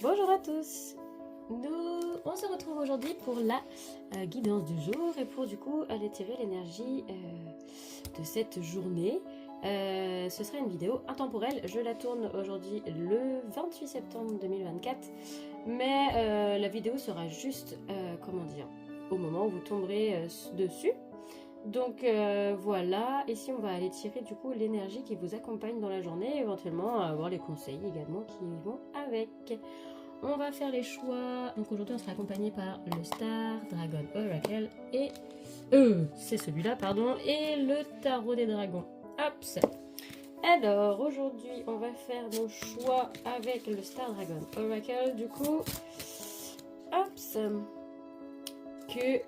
Bonjour à tous. On se retrouve aujourd'hui pour la guidance du jour et pour du coup aller tirer l'énergie de cette journée. Ce sera une vidéo intemporelle. Je la tourne aujourd'hui le 28 septembre 2024, mais la vidéo sera juste, au moment où vous tomberez dessus. Donc voilà, ici on va aller tirer du coup l'énergie qui vous accompagne dans la journée, éventuellement avoir les conseils également qui vont avec. On va faire les choix. Donc aujourd'hui on sera accompagné par le Star, Dragon Oracle et... c'est celui-là, pardon, et le Tarot des Dragons. Hop. Alors aujourd'hui on va faire nos choix avec le Star Dragon Oracle, du coup. Hop. Que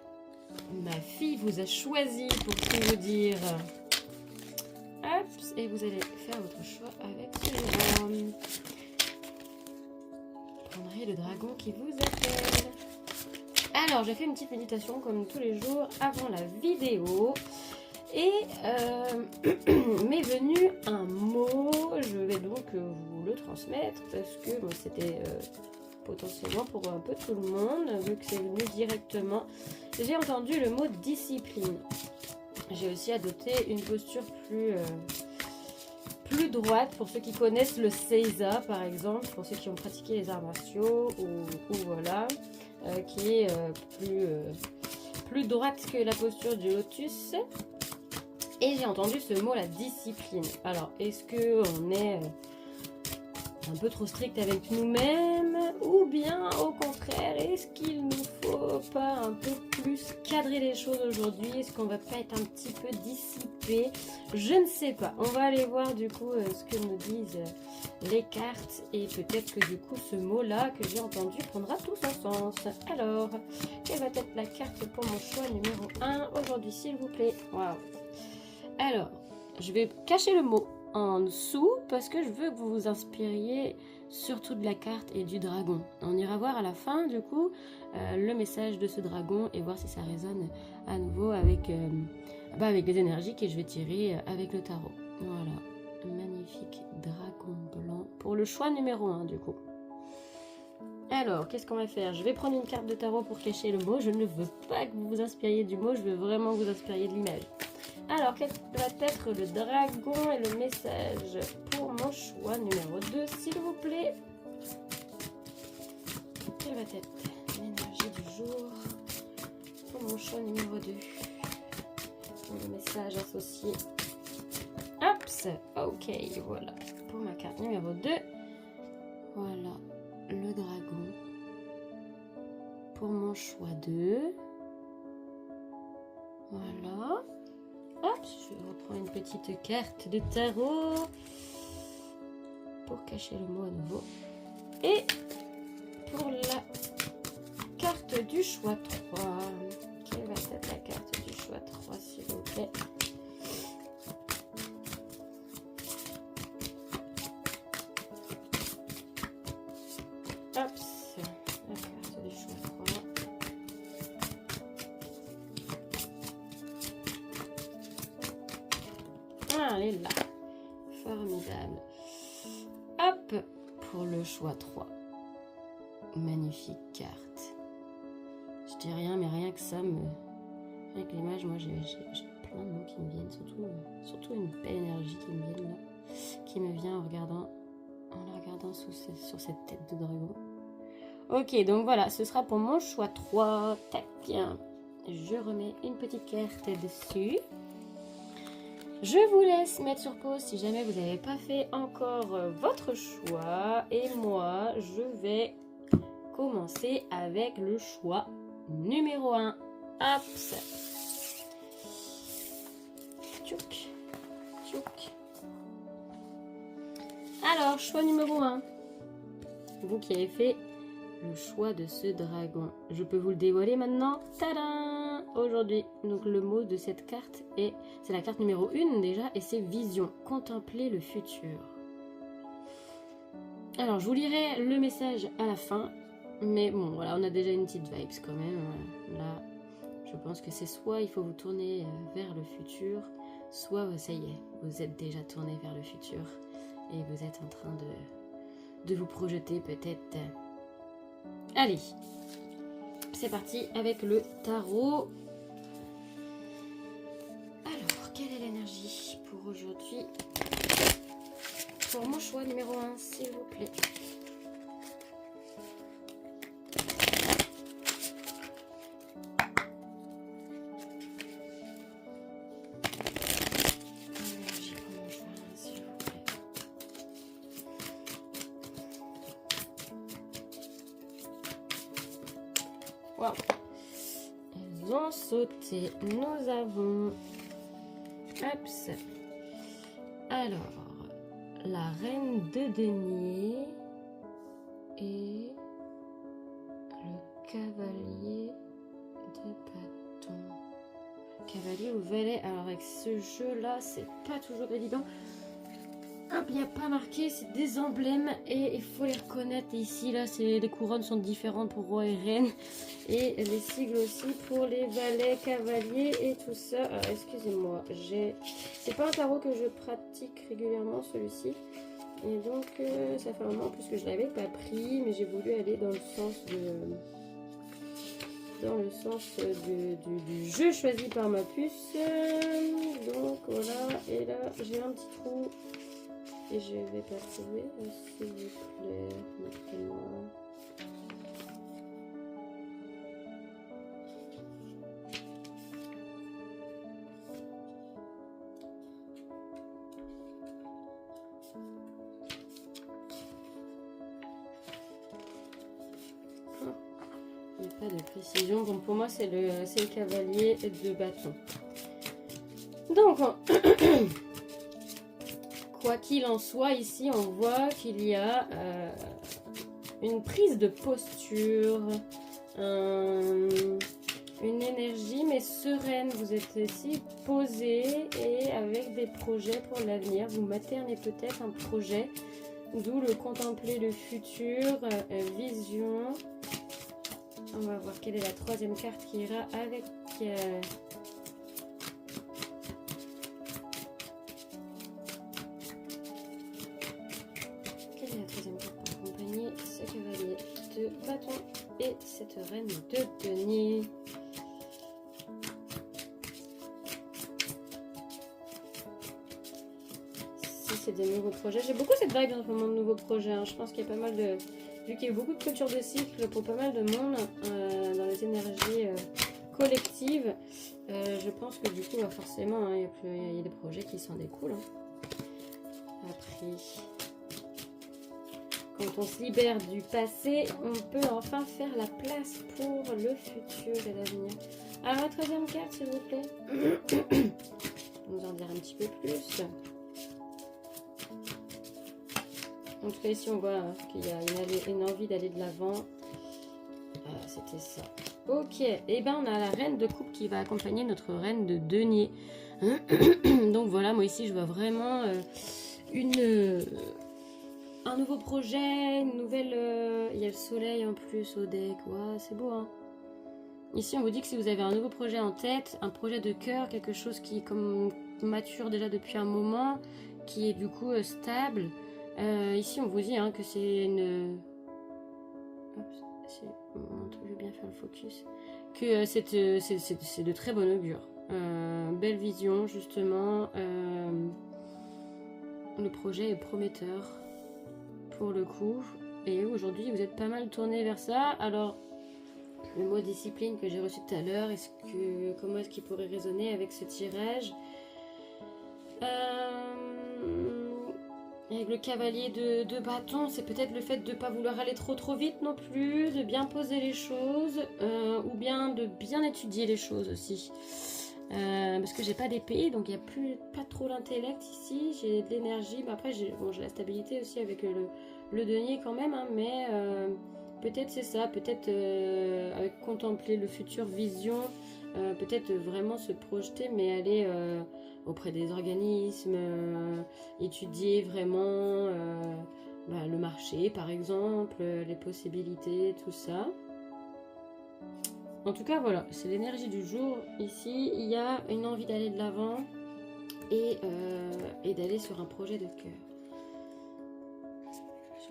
ma fille vous a choisi pour tout vous dire. Hop. Et vous allez faire votre choix avec celui-là. Prendrez le dragon qui vous appelle. Alors, j'ai fait une petite méditation comme tous les jours avant la vidéo. Et m'est venu un mot. Je vais donc vous le transmettre parce que bon, c'était potentiellement pour un peu tout le monde, vu que c'est venu directement. J'ai entendu le mot discipline. J'ai aussi adopté une posture plus droite pour ceux qui connaissent le Seiza par exemple, pour ceux qui ont pratiqué les arts martiaux ou voilà, qui est plus droite que la posture du lotus. Et j'ai entendu ce mot, la discipline. Alors, est-ce qu'on est un peu trop strict avec nous-mêmes, ou bien au contraire, est-ce qu'il nous faut pas un peu plus cadrer les choses aujourd'hui? Est-ce qu'on va pas être un petit peu dissipé? Je ne sais pas. On va aller voir du coup ce que nous disent les cartes, et peut-être que du coup ce mot-là que j'ai entendu prendra tout son sens. Alors, quelle va être la carte pour mon choix numéro 1 aujourd'hui, s'il vous plaît? Waouh. Alors, je vais cacher le mot en dessous parce que je veux que vous vous inspiriez surtout de la carte et du dragon. On ira voir à la fin du coup le message de ce dragon et voir si ça résonne à nouveau avec les énergies que je vais tirer avec le tarot. Voilà, magnifique dragon blanc pour le choix numéro 1 du coup. Alors, qu'est-ce qu'on va faire? Je vais prendre une carte de tarot pour cacher le mot. Je ne veux pas que vous vous inspiriez du mot, je veux vraiment vous inspiriez de l'image. Alors, quel va être le dragon et le message pour mon choix numéro 2, s'il vous plaît? Quelle va être l'énergie du jour pour mon choix numéro 2? Le message associé. Hop, ok, voilà. Pour ma carte numéro 2, voilà, le dragon. Pour mon choix 2, voilà. Hop, je reprends une petite carte de tarot pour cacher le mot à nouveau. Et pour la carte du choix 3, quelle va être la carte du choix 3, s'il vous plaît? Hop, la carte du choix 3. Ah, elle est là. Formidable. Hop, pour le choix 3. Magnifique carte. Je dis rien, mais rien que ça avec l'image, moi j'ai plein de mots qui me viennent, surtout une belle énergie qui me vient en la regardant sur cette tête de dragon. Ok, donc voilà, ce sera pour mon choix 3. Tac, bien. Je remets une petite carte dessus. Je vous laisse mettre sur pause si jamais vous n'avez pas fait encore votre choix. Et moi, je vais commencer avec le choix numéro 1. Hop. Tchouk. Tchouk. Alors, choix numéro 1. Vous qui avez fait le choix de ce dragon. Je peux vous le dévoiler maintenant. Tadam! Aujourd'hui, donc le mot de cette carte c'est la carte numéro 1 déjà, et c'est vision. Contempler le futur. Alors, je vous lirai le message à la fin. Mais bon, voilà, on a déjà une petite vibes quand même. Là, je pense que c'est soit il faut vous tourner vers le futur, soit ça y est, vous êtes déjà tourné vers le futur et vous êtes en train de vous projeter peut-être Allez, c'est parti avec le tarot. Alors, quelle est l'énergie pour aujourd'hui? Pour mon choix numéro 1, s'il vous plaît. L'énergie pour mon choix 1, s'il vous plaît. Waouh! Elles ont sauté. Nous avons... Hop. Alors, la reine de denier et le cavalier de bâton. Cavalier ou valet. Alors avec ce jeu-là, c'est pas toujours évident. Hop, il n'y a pas marqué, c'est des emblèmes et il faut les reconnaître. Ici, là, les couronnes sont différentes pour roi et reine. Et les sigles aussi pour les valets, cavaliers et tout ça. Alors, excusez-moi, c'est pas un tarot que je pratique régulièrement, celui-ci. Et donc, ça fait un moment en plus que je l'avais pas pris, mais j'ai voulu aller dans le sens du jeu choisi par ma puce. Donc, voilà. Et là, j'ai un petit trou. Et je vais pas trouver, s'il vous plaît, montrez-moi. Il n'y a pas de précision, donc pour moi c'est le cavalier de bâton. Donc, quoi qu'il en soit, ici on voit qu'il y a une prise de posture, une énergie mais sereine. Vous êtes ici posé et avec des projets pour l'avenir. Vous maternez peut-être un projet, d'où le contempler le futur, vision. On va voir quelle est la troisième carte qui ira avec... Quelle est la troisième carte pour accompagner ce cavalier de bâton et cette reine de denier? Si c'est des nouveaux projets, j'ai beaucoup cette vibe en ce moment de nouveaux projets. Hein. Je pense qu'il y a pas mal de... Vu qu'il y a eu beaucoup de clôture de cycle pour pas mal de monde dans les énergies collectives, je pense que du coup, forcément, hein, il y a des projets qui s'en découlent. Hein. Après, quand on se libère du passé, on peut enfin faire la place pour le futur et l'avenir. Alors, la troisième carte, s'il vous plaît. Nous en dire un petit peu plus. En tout cas, ici, on voit qu'il y a une envie d'aller de l'avant. C'était ça. Ok. Et ben, on a la reine de coupe qui va accompagner notre reine de denier. Donc, voilà, moi, ici, je vois vraiment un nouveau projet, une nouvelle... il y a le soleil en plus au deck. Ouais, c'est beau, hein. Ici, on vous dit que si vous avez un nouveau projet en tête, un projet de cœur, quelque chose qui est comme mature déjà depuis un moment, qui est du coup stable... ici on vous dit hein, que c'est une... je vais bien faire le focus. Que c'est de très bon augure. Belle vision justement. Le projet est prometteur pour le coup. Et aujourd'hui vous êtes pas mal tourné vers ça. Alors le mot discipline que j'ai reçu tout à l'heure, comment est-ce qu'il pourrait résonner avec ce tirage? Avec le cavalier de bâton, c'est peut-être le fait de ne pas vouloir aller trop vite non plus, de bien poser les choses, ou bien de bien étudier les choses aussi. Parce que j'ai pas d'épée, donc il n'y a pas trop l'intellect ici, j'ai de l'énergie, mais après j'ai la stabilité aussi avec le denier quand même, hein, mais peut-être c'est ça, peut-être avec contempler le futur, vision, peut-être vraiment se projeter, mais aller... auprès des organismes, étudier vraiment le marché par exemple, les possibilités, tout ça. En tout cas voilà, c'est l'énergie du jour. Ici il y a une envie d'aller de l'avant et d'aller sur un projet de cœur.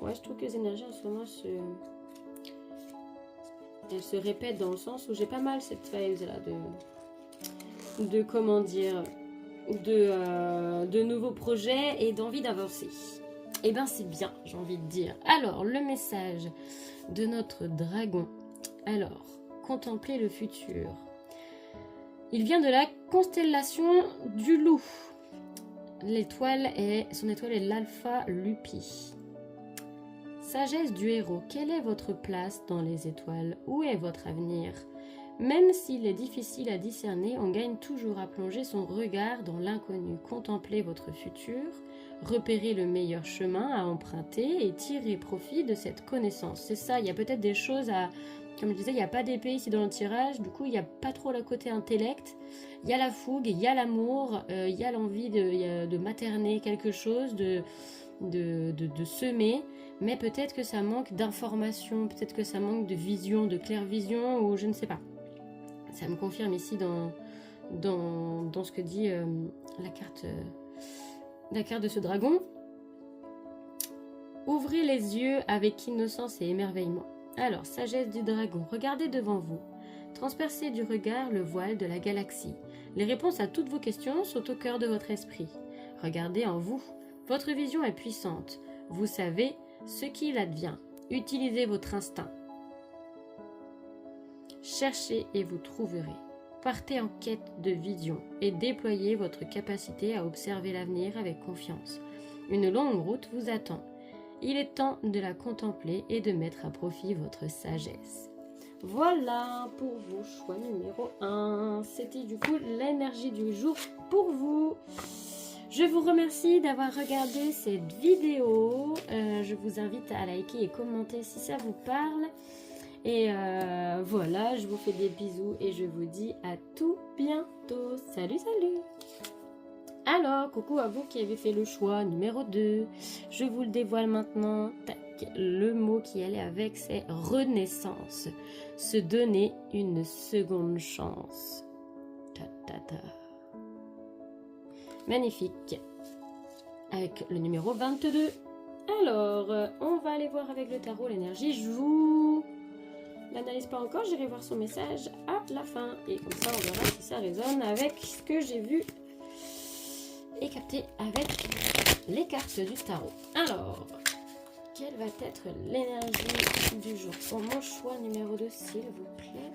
Ouais, je trouve que les énergies en ce moment Elle se répète dans le sens où j'ai pas mal cette phase là de comment dire, de nouveaux projets et d'envie d'avancer. Et ben c'est bien, j'ai envie de dire. Alors, le message de notre dragon. Alors, contempler le futur. Il vient de la constellation du loup. Son étoile est l'Alpha Lupi. Sagesse du héros. Quelle est votre place dans les étoiles? Où est votre avenir? Même s'il est difficile à discerner, on gagne toujours à plonger son regard dans l'inconnu. Contemplez votre futur, repérez le meilleur chemin à emprunter et tirez profit de cette connaissance. C'est ça, il y a peut-être des choses à... Comme je disais, il n'y a pas d'épée ici dans le tirage, du coup il n'y a pas trop le côté intellect. Il y a la fougue, il y a l'amour, il y a l'envie de materner quelque chose, de semer. Mais peut-être que ça manque d'informations, peut-être que ça manque de vision, de clair-vision, ou je ne sais pas. Ça me confirme ici dans ce que dit la carte de ce dragon. Ouvrez les yeux avec innocence et émerveillement. Alors, sagesse du dragon, regardez devant vous. Transpercez du regard le voile de la galaxie. Les réponses à toutes vos questions sont au cœur de votre esprit. Regardez en vous. Votre vision est puissante. Vous savez ce qu'il advient. Utilisez votre instinct. Cherchez et vous trouverez. Partez en quête de vision et déployez votre capacité à observer l'avenir avec confiance. Une longue route vous attend. Il est temps de la contempler et de mettre à profit votre sagesse. Voilà pour vos choix numéro 1. C'était du coup l'énergie du jour pour vous. Je vous remercie d'avoir regardé cette vidéo. Je vous invite à liker et commenter si ça vous parle. Et voilà, je vous fais des bisous et je vous dis à tout bientôt. Salut, salut! Alors, coucou à vous qui avez fait le choix numéro 2. Je vous le dévoile maintenant. Tac. Le mot qui allait avec, c'est renaissance. Se donner une seconde chance. Ta, ta, ta. Magnifique. Avec le numéro 22. Alors, on va aller voir avec le tarot l'énergie. Je vous l'analyse pas encore, j'irai voir son message à la fin. Et comme ça, on verra si ça résonne avec ce que j'ai vu et capté avec les cartes du tarot. Alors, quelle va être l'énergie du jour pour mon choix numéro 2, s'il vous plaît?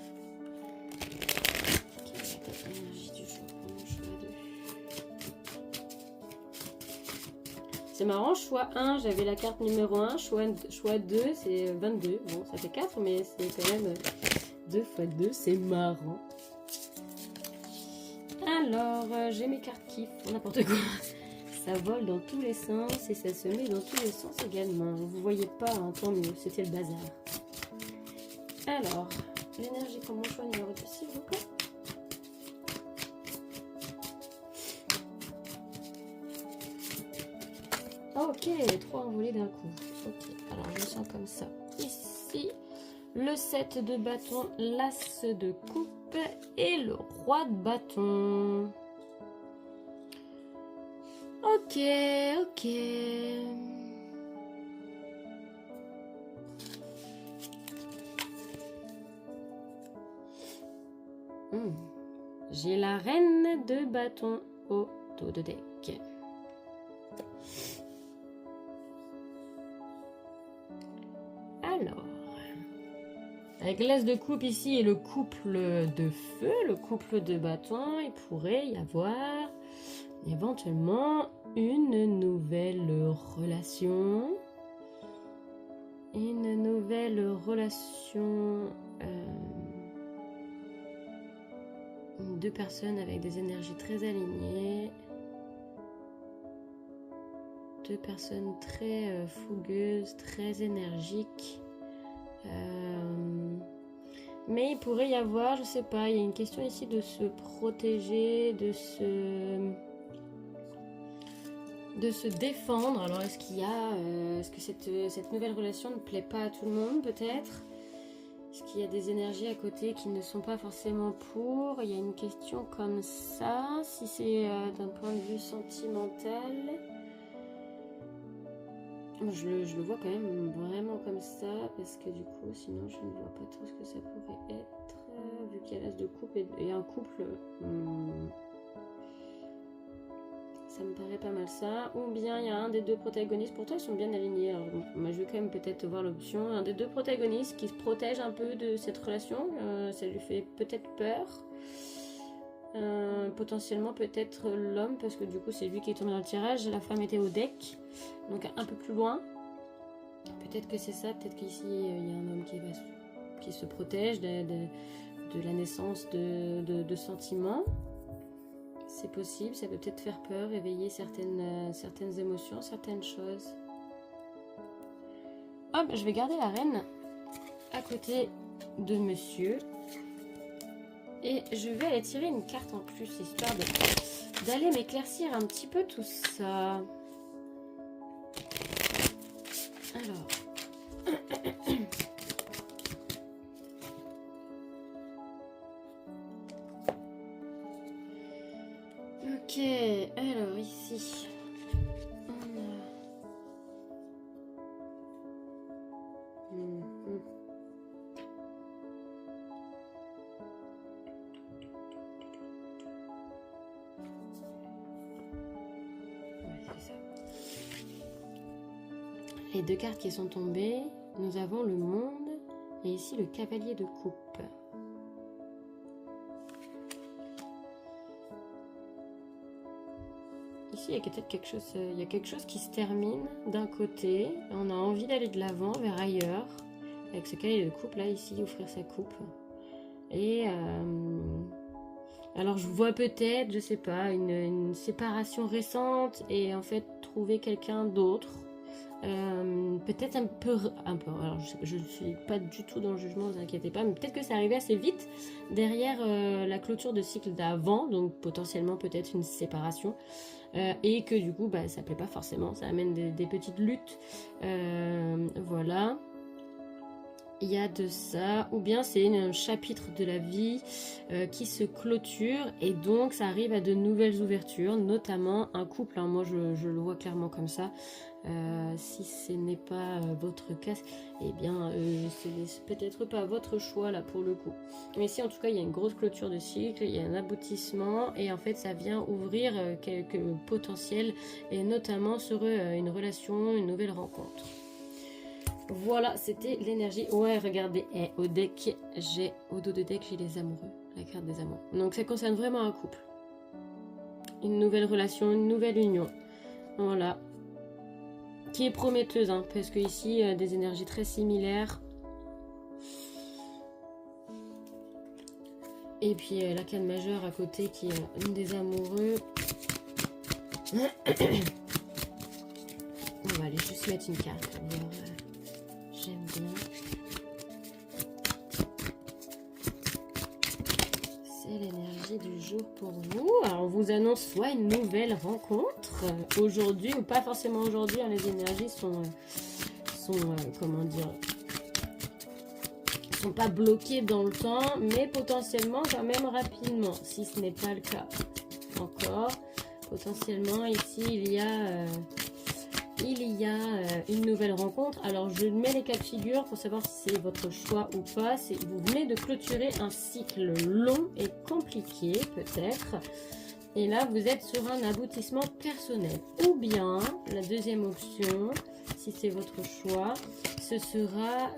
Quelle va être l'énergie du jour pour mon choix 2? C'est marrant, choix 1, j'avais la carte numéro 1, choix 2, c'est 22. Bon, ça fait 4, mais c'est quand même 2 fois 2, c'est marrant. Alors, j'ai mes cartes qui font n'importe quoi. Ça vole dans tous les sens et ça se met dans tous les sens également. Vous voyez pas, hein, tant mieux, c'était le bazar. Alors, l'énergie pour mon choix numéro 2, s'il vous plaît. Ok, 3 envolées d'un coup. Ok, alors je sens comme ça. Ici, le 7 de bâton, l'as de coupe et le roi de bâton. Ok, ok. J'ai la reine de bâton au dos de deck. Alors, avec l'as de coupe ici et le couple de feu, le couple de bâton, il pourrait y avoir éventuellement une nouvelle relation. Une nouvelle relation. Deux personnes avec des énergies très alignées. Deux personnes très fougueuses, très énergiques. Mais il pourrait y avoir, je sais pas, il y a une question ici de se protéger, de se défendre. Alors est-ce qu'il y a, est-ce que cette nouvelle relation ne plaît pas à tout le monde peut-être? Est-ce qu'il y a des énergies à côté qui ne sont pas forcément pour? Il y a une question comme ça, si c'est d'un point de vue sentimental. Je le vois quand même vraiment comme ça, parce que du coup, sinon, je ne vois pas trop ce que ça pourrait être, vu qu'il y a l'as de coupe et un couple. Ça me paraît pas mal ça. Ou bien il y a un des deux protagonistes, pourtant ils sont bien alignés. Alors, moi je vais quand même peut-être voir l'option. Un des deux protagonistes qui se protège un peu de cette relation, ça lui fait peut-être peur. Potentiellement peut-être l'homme, parce que du coup c'est lui qui est tombé dans le tirage. La femme était au deck, donc un peu plus loin. Peut-être que c'est ça, peut-être qu'ici il y a un homme qui se protège de la naissance de sentiments. C'est possible, ça peut peut-être faire peur, éveiller certaines émotions, certaines choses. Hop, je vais garder la reine à côté de monsieur. Et je vais aller tirer une carte en plus, histoire d'aller m'éclaircir un petit peu tout ça. Alors... Ok, alors ici, on a... Ouais, c'est ça. Les deux cartes qui sont tombées, nous avons le monde et ici le cavalier de coupe. Ici, il y a peut-être quelque chose qui se termine d'un côté. On a envie d'aller de l'avant, vers ailleurs. Avec ce cavalier de coupe, là, ici, offrir sa coupe. Et alors, je vois peut-être, je sais pas, une séparation récente et en fait, trouver quelqu'un d'autre. Peut-être un peu, alors je ne suis pas du tout dans le jugement, ne vous inquiétez pas, mais peut-être que c'est arrivé assez vite derrière la clôture de cycle d'avant, donc potentiellement peut-être une séparation, et que du coup ça plaît pas forcément, ça amène des petites luttes, voilà. Il y a de ça, ou bien c'est un chapitre de la vie qui se clôture et donc ça arrive à de nouvelles ouvertures, notamment un couple, hein. Moi je le vois clairement comme ça. Si ce n'est pas votre cas, eh bien c'est peut-être pas votre choix là pour le coup. Mais ici en tout cas il y a une grosse clôture de cycle, il y a un aboutissement et en fait ça vient ouvrir quelques potentiels et notamment sur une relation, une nouvelle rencontre. Voilà, c'était l'énergie. Ouais, regardez, au deck, au dos de deck, j'ai les amoureux, la carte des amours. Donc ça concerne vraiment un couple. Une nouvelle relation, une nouvelle union. Voilà. Qui est prometteuse, hein, parce que ici, des énergies très similaires. Et puis la canne majeure à côté qui est une des amoureux. On va aller juste mettre une carte. Alors, j'aime bien. C'est l'énergie du jour pour vous. Alors, on vous annonce soit une nouvelle rencontre aujourd'hui, ou pas forcément aujourd'hui. Hein, les énergies sont comment dire, sont pas bloquées dans le temps, mais potentiellement quand même rapidement, si ce n'est pas le cas encore. Potentiellement, ici, il y a une nouvelle rencontre. Alors je mets les cas de figure pour savoir si c'est votre choix ou pas. Vous venez de clôturer un cycle long et compliqué peut-être, et là vous êtes sur un aboutissement personnel. Ou bien la deuxième option, si c'est votre choix, ce sera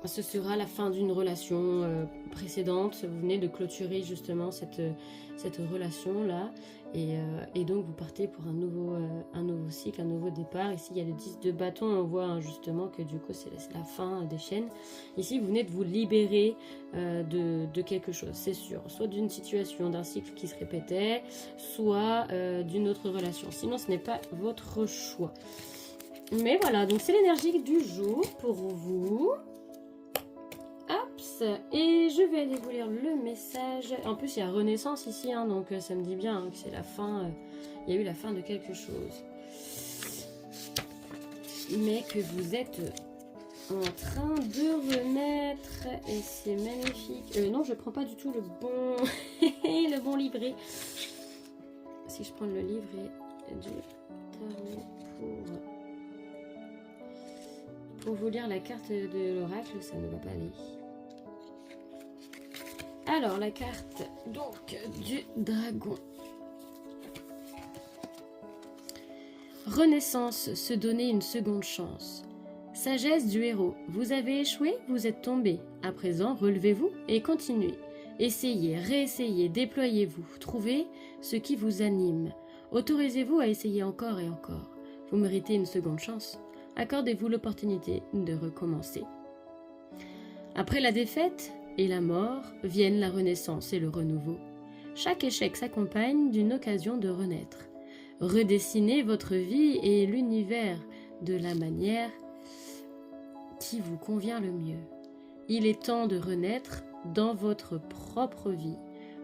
ce sera la fin d'une relation précédente. Vous venez de clôturer justement cette relation-là. Et donc vous partez pour un nouveau cycle, un nouveau départ. Ici il y a le 10 de bâton, on voit hein, justement que du coup c'est la fin des chaînes. Ici vous venez de vous libérer de quelque chose, c'est sûr. Soit d'une situation, d'un cycle qui se répétait, soit d'une autre relation. Sinon ce n'est pas votre choix. Mais voilà, donc c'est l'énergie du jour pour vous. Et je vais aller vous lire le message. En plus il y a Renaissance ici, hein, donc ça me dit bien hein, que c'est la fin. Il y a eu la fin de quelque chose. Mais que vous êtes en train de renaître. Et c'est magnifique. Non, je prends pas du tout le bon livret. Si je prends le livret du tarot pour vous lire la carte de l'oracle, ça ne va pas aller. Alors, la carte donc du dragon. Renaissance, se donner une seconde chance. Sagesse du héros. Vous avez échoué, vous êtes tombé. À présent, relevez-vous et continuez. Essayez, réessayez, déployez-vous. Trouvez ce qui vous anime. Autorisez-vous à essayer encore et encore. Vous méritez une seconde chance. Accordez-vous l'opportunité de recommencer. Après la défaite et la mort, viennent la renaissance et le renouveau. Chaque échec s'accompagne d'une occasion de renaître. Redessinez votre vie et l'univers de la manière qui vous convient le mieux. Il est temps de renaître dans votre propre vie.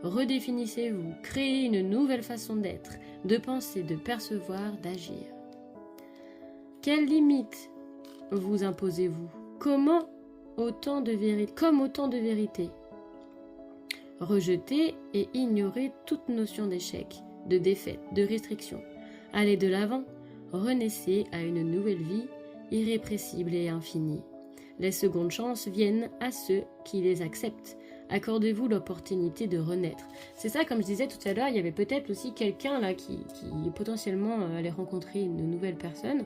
Redéfinissez-vous, créez une nouvelle façon d'être, de penser, de percevoir, d'agir. Quelles limites vous imposez-vous? Comme autant de vérité. Rejetez et ignorez toute notion d'échec, de défaite, de restriction. Allez de l'avant, renaissez à une nouvelle vie irrépressible et infinie. Les secondes chances viennent à ceux qui les acceptent. Accordez-vous l'opportunité de renaître. C'est ça, comme je disais tout à l'heure, il y avait peut-être aussi quelqu'un là qui potentiellement allait rencontrer une nouvelle personne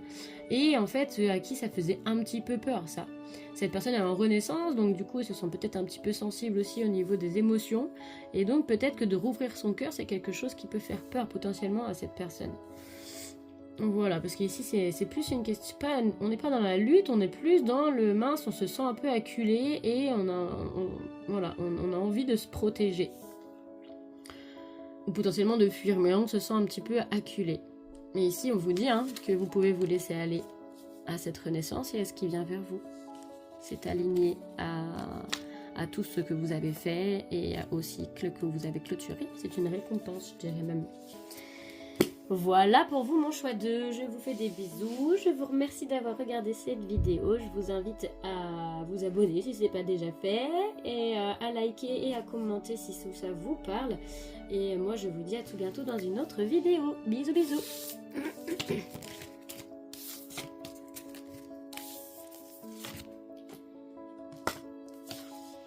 et en fait à qui ça faisait un petit peu peur ça. Cette personne est en renaissance, donc du coup ils se sent peut-être un petit peu sensibles aussi au niveau des émotions et donc peut-être que de rouvrir son cœur c'est quelque chose qui peut faire peur potentiellement à cette personne. Voilà, parce qu'ici c'est plus une question, on n'est pas dans la lutte, on est plus dans le mince, on se sent un peu acculé et on a envie de se protéger. Ou potentiellement de fuir, mais on se sent un petit peu acculé. Mais ici on vous dit que vous pouvez vous laisser aller à cette renaissance et à ce qui vient vers vous. C'est aligné à tout ce que vous avez fait et au cycle que vous avez clôturé. C'est une récompense, je dirais même. Voilà pour vous mon choix 2, je vous fais des bisous, je vous remercie d'avoir regardé cette vidéo, je vous invite à vous abonner si ce n'est pas déjà fait, et à liker et à commenter si ça vous parle, et moi je vous dis à tout bientôt dans une autre vidéo, bisous bisous.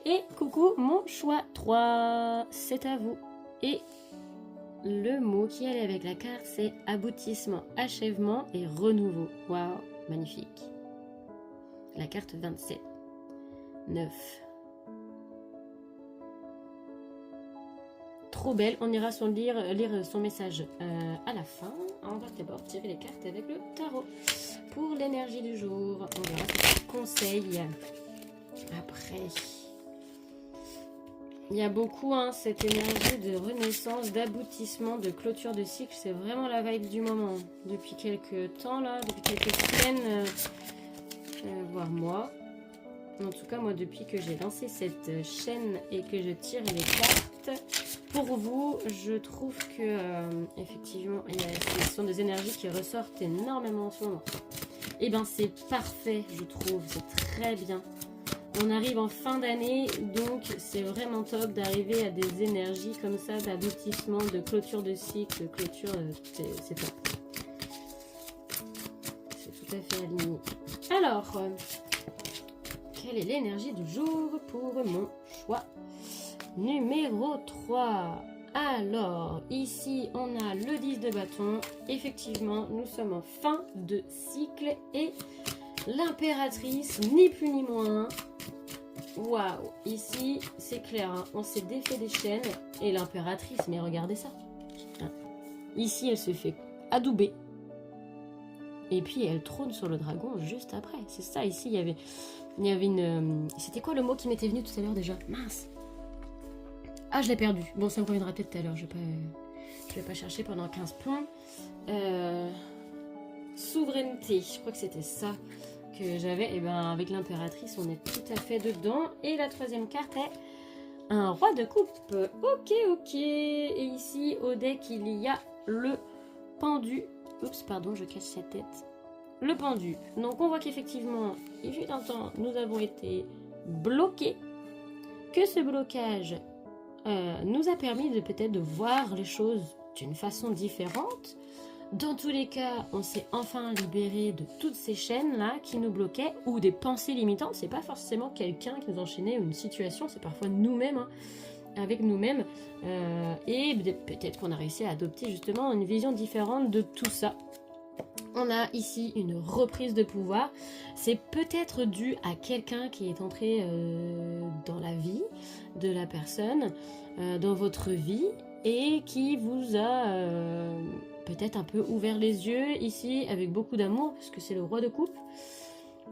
Et coucou mon choix 3, c'est à vous, et le mot qui allait avec la carte, c'est aboutissement, achèvement et renouveau. Waouh, magnifique. La carte 27. 9. Trop belle. On ira lire son message à la fin. On va d'abord tirer les cartes avec le tarot. Pour l'énergie du jour, on verra ce conseil. Après... Il y a beaucoup cette énergie de renaissance, d'aboutissement, de clôture de cycle. C'est vraiment la vibe du moment. Depuis quelques temps, là, depuis quelques semaines, voire mois. En tout cas, moi, depuis que j'ai lancé cette chaîne et que je tire les cartes, pour vous, je trouve que, effectivement, ce sont des énergies qui ressortent énormément en ce moment. Et bien, c'est parfait, je trouve. C'est très bien. On arrive en fin d'année, donc c'est vraiment top d'arriver à des énergies comme ça, d'aboutissement, de clôture de cycle, de clôture, c'est top. C'est tout à fait aligné. Alors, quelle est l'énergie du jour pour mon choix numéro 3? Alors, ici, on a le 10 de bâton. Effectivement, nous sommes en fin de cycle et l'impératrice, ni plus ni moins. Waouh, ici c'est clair, on s'est défait des chaînes et l'impératrice, mais regardez ça. Ici elle se fait adouber et puis elle trône sur le dragon juste après. C'est ça, ici il y avait une... C'était quoi le mot qui m'était venu tout à l'heure déjà? Mince. Ah, je l'ai perdu. Bon, ça me reviendra peut-être tout à l'heure, je vais pas chercher pendant 15 points. Souveraineté, je crois que c'était ça que j'avais. Et ben avec l'impératrice on est tout à fait dedans. Et la troisième carte est un roi de coupe. Ok. Et ici au deck il y a le pendu. Oups, pardon, je cache sa tête. Le pendu. Donc on voit qu'effectivement il fut un temps nous avons été bloqués, que ce blocage nous a permis de peut-être de voir les choses d'une façon différente, Dans tous les cas, on s'est enfin libéré de toutes ces chaînes-là qui nous bloquaient, ou des pensées limitantes. C'est pas forcément quelqu'un qui nous enchaînait ou une situation, c'est parfois nous-mêmes, hein, avec nous-mêmes. Et peut-être qu'on a réussi à adopter justement une vision différente de tout ça. On a ici une reprise de pouvoir. C'est peut-être dû à quelqu'un qui est entré dans la vie de la personne, dans votre vie, et qui vous a peut-être un peu ouvert les yeux ici avec beaucoup d'amour, parce que c'est le roi de coupe.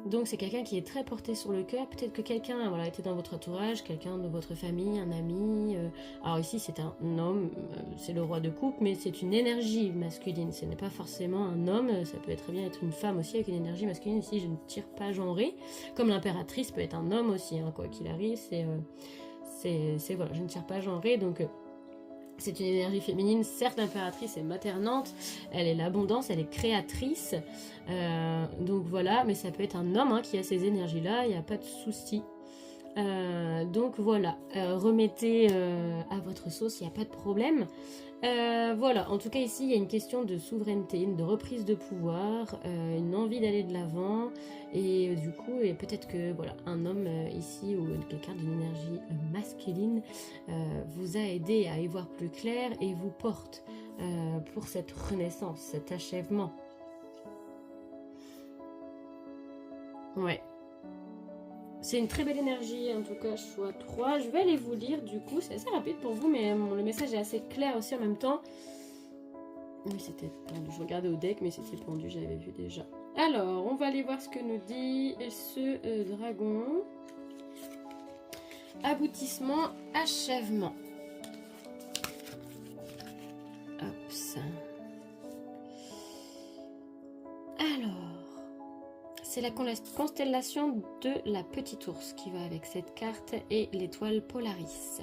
Donc c'est quelqu'un qui est très porté sur le cœur. Peut-être que quelqu'un était dans votre entourage, quelqu'un de votre famille, un ami. Alors ici c'est un homme, c'est le roi de coupe, mais c'est une énergie masculine. Ce n'est pas forcément un homme, ça peut très bien être une femme aussi avec une énergie masculine. Ici je ne tire pas genré. Comme l'impératrice peut être un homme aussi, hein, quoi qu'il arrive. Voilà, je ne tire pas genré, donc... c'est une énergie féminine, certes l'impératrice est maternante, elle est l'abondance, elle est créatrice, donc voilà, mais ça peut être un homme qui a ces énergies-là, il n'y a pas de souci. Donc voilà, remettez à votre sauce, il n'y a pas de problème. Voilà, en tout cas ici il y a une question de souveraineté, de reprise de pouvoir, une envie d'aller de l'avant, et du coup peut-être que voilà, un homme ici ou quelqu'un d'une énergie masculine vous a aidé à y voir plus clair et vous porte pour cette renaissance, cet achèvement. Ouais. C'est une très belle énergie, en tout cas, choix 3. Je vais aller vous lire, du coup, c'est assez rapide pour vous, mais le message est assez clair aussi en même temps. Oui, c'était pendu, je regardais au deck, mais c'était pendu, j'avais vu déjà. Alors, on va aller voir ce que nous dit ce dragon. Aboutissement, achèvement. Hop, ça. Alors... c'est la constellation de la petite ours qui va avec cette carte et l'étoile Polaris.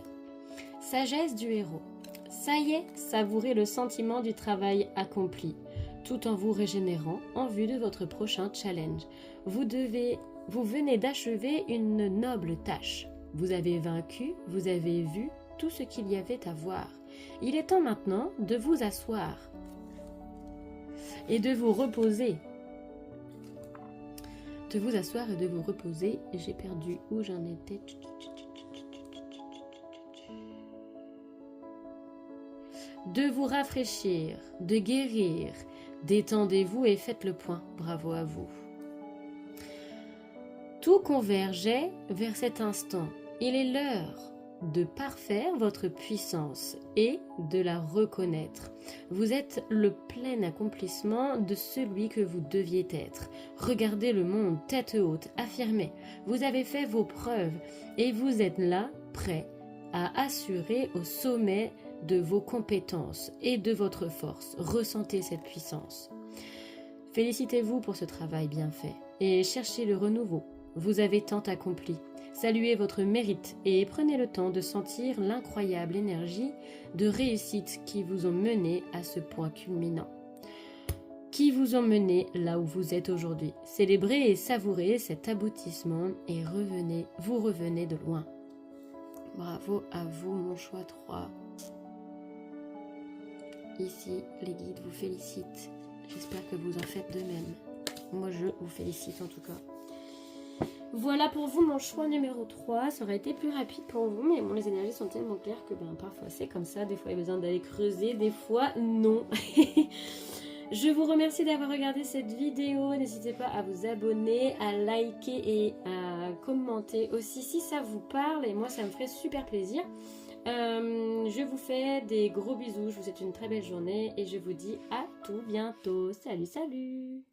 Sagesse du héros. Ça y est, savourez le sentiment du travail accompli, tout en vous régénérant en vue de votre prochain challenge. Vous venez d'achever une noble tâche. Vous avez vaincu, vous avez vu tout ce qu'il y avait à voir. Il est temps maintenant de vous asseoir et de vous reposer. De vous asseoir et de vous reposer. J'ai perdu où j'en étais. De vous rafraîchir, de guérir. Détendez-vous et faites le point. Bravo à vous. Tout convergeait vers cet instant. Il est l'heure de parfaire votre puissance et de la reconnaître. Vous êtes le plein accomplissement de celui que vous deviez être. Regardez le monde tête haute, affirmez. Vous avez fait vos preuves et vous êtes là, prêt à assurer au sommet de vos compétences et de votre force. Ressentez cette puissance. Félicitez-vous pour ce travail bien fait et cherchez le renouveau. Vous avez tant accompli. Saluez votre mérite et prenez le temps de sentir l'incroyable énergie de réussite qui vous ont mené à ce point culminant. Qui vous ont mené là où vous êtes aujourd'hui. Célébrez et savourez cet aboutissement et vous revenez de loin. Bravo à vous, mon choix 3. Ici, les guides vous félicitent. J'espère que vous en faites de même. Moi, je vous félicite en tout cas. Voilà pour vous mon choix numéro 3. Ça aurait été plus rapide pour vous, mais bon, les énergies sont tellement claires que parfois c'est comme ça. Des fois, il y a besoin d'aller creuser, des fois, non. Je vous remercie d'avoir regardé cette vidéo. N'hésitez pas à vous abonner, à liker et à commenter aussi si ça vous parle. Et moi, ça me ferait super plaisir. Je vous fais des gros bisous. Je vous souhaite une très belle journée et je vous dis à tout bientôt. Salut, salut!